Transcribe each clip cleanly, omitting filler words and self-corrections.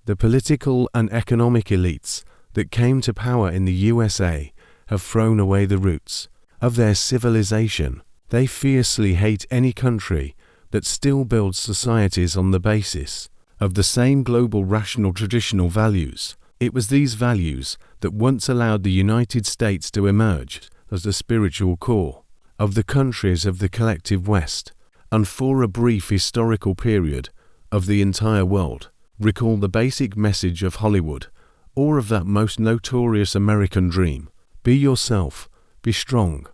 The political and economic elites that came to power in the USA have thrown away the roots of their civilization. They fiercely hate any country that still builds societies on the basis of the same global rational traditional values. It was these values that once allowed the United States to emerge as the spiritual core of the countries of the collective West, and for a brief historical period of the entire world. Recall the basic message of Hollywood, or of that most notorious American dream. Be yourself, be strong,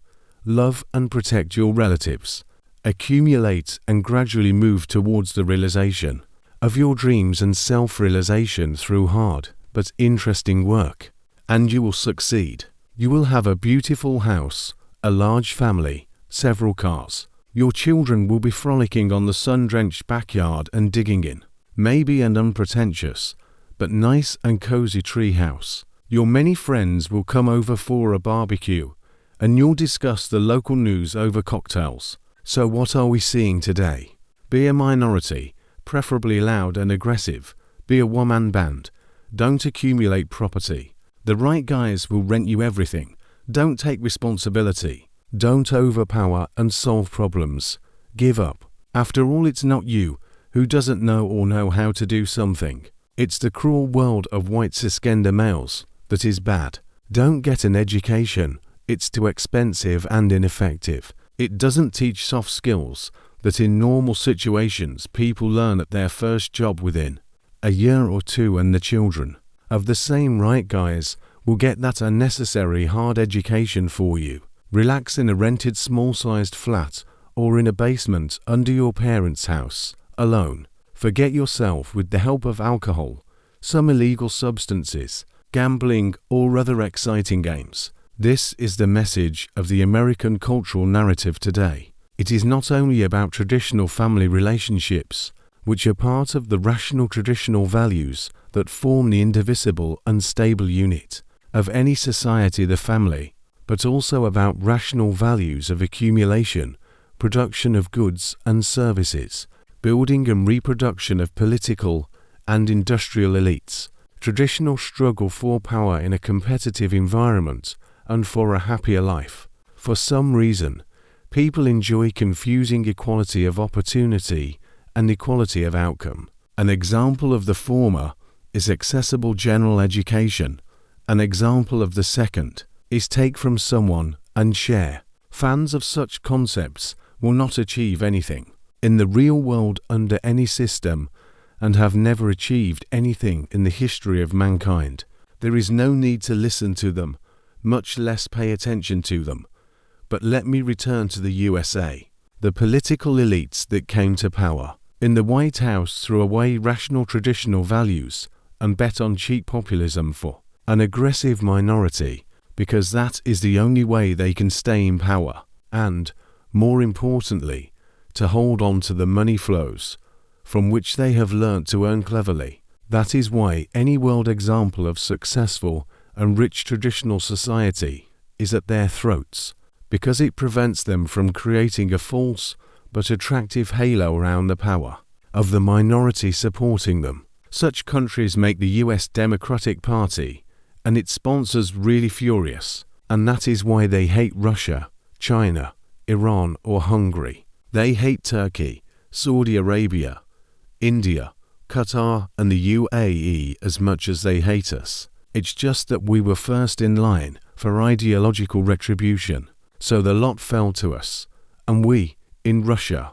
love and protect your relatives, accumulate and gradually move towards the realization of your dreams and self-realization through hard but interesting work, and you will succeed. You will have a beautiful house, a large family, several cars. Your children will be frolicking on the sun-drenched backyard and digging in, maybe an unpretentious, but nice and cozy tree house. Your many friends will come over for a barbecue, and you'll discuss the local news over cocktails. So what are we seeing today? Be a minority, preferably loud and aggressive. Be a one-man band. Don't accumulate property. The right guys will rent you everything. Don't take responsibility. Don't overpower and solve problems. Give up. After all, it's not you who doesn't know or know how to do something. It's the cruel world of white cisgender males that is bad. Don't get an education. It's too expensive and ineffective. It doesn't teach soft skills that in normal situations people learn at their first job within a year or two, and the children of the same right guys will get that unnecessary hard education for you. Relax in a rented small-sized flat or in a basement under your parents' house, alone. Forget yourself with the help of alcohol, some illegal substances, gambling or other exciting games. This is the message of the American cultural narrative today. It is not only about traditional family relationships, which are part of the rational traditional values that form the indivisible and stable unit of any society, the family, but also about rational values of accumulation, production of goods and services, building and reproduction of political and industrial elites, traditional struggle for power in a competitive environment and for a happier life. For some reason, people enjoy confusing equality of opportunity and equality of outcome. An example of the former is accessible general education. An example of the second is take from someone and share. Fans of such concepts will not achieve anything in the real world under any system, and have never achieved anything in the history of mankind. There is no need to listen to them, much less pay attention to them. But let me return to the USA. The political elites that came to power in the White House threw away rational traditional values and bet on cheap populism for an aggressive minority, because that is the only way they can stay in power and, more importantly, to hold on to the money flows from which they have learnt to earn cleverly. That is why any world example of successful and rich traditional society is at their throats, because it prevents them from creating a false but attractive halo around the power of the minority supporting them. Such countries make the US Democratic Party and its sponsors really furious, and that is why they hate Russia, China, Iran or Hungary. They hate Turkey, Saudi Arabia, India, Qatar and the UAE as much as they hate us. It's just that we were first in line for ideological retribution, so the lot fell to us, and we, in Russia,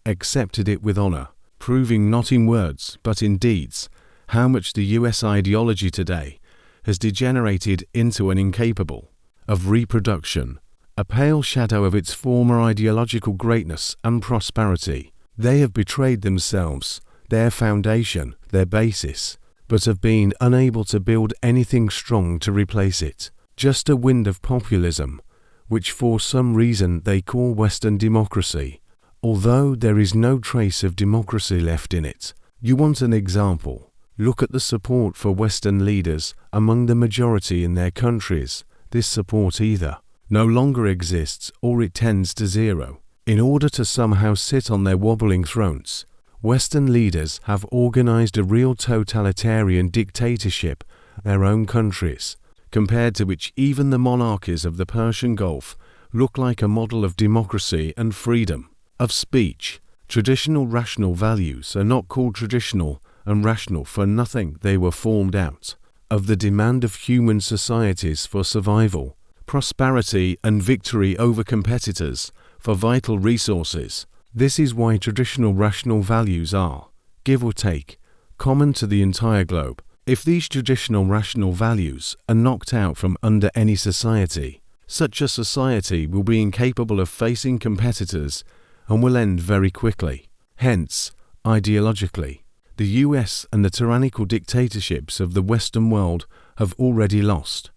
accepted it with honor, proving not in words but in deeds how much the US ideology today has degenerated into an incapable of reproduction, a pale shadow of its former ideological greatness and prosperity. They have betrayed themselves, their foundation, their basis, but have been unable to build anything strong to replace it. Just a wind of populism, which for some reason they call Western democracy, although there is no trace of democracy left in it. You want an example? Look at the support for Western leaders among the majority in their countries. This support either no longer exists or it tends to zero. In order to somehow sit on their wobbling thrones, Western leaders have organized a real totalitarian dictatorship in their own countries, compared to which even the monarchies of the Persian Gulf look like a model of democracy and freedom of speech. Traditional rational values are not called traditional and rational for nothing. They were formed out of the demand of human societies for survival, prosperity, and victory over competitors for vital resources. This is why traditional rational values are, give or take, common to the entire globe. If these traditional rational values are knocked out from under any society, such a society will be incapable of facing competitors and will end very quickly. Hence, ideologically, the US and the tyrannical dictatorships of the Western world have already lost.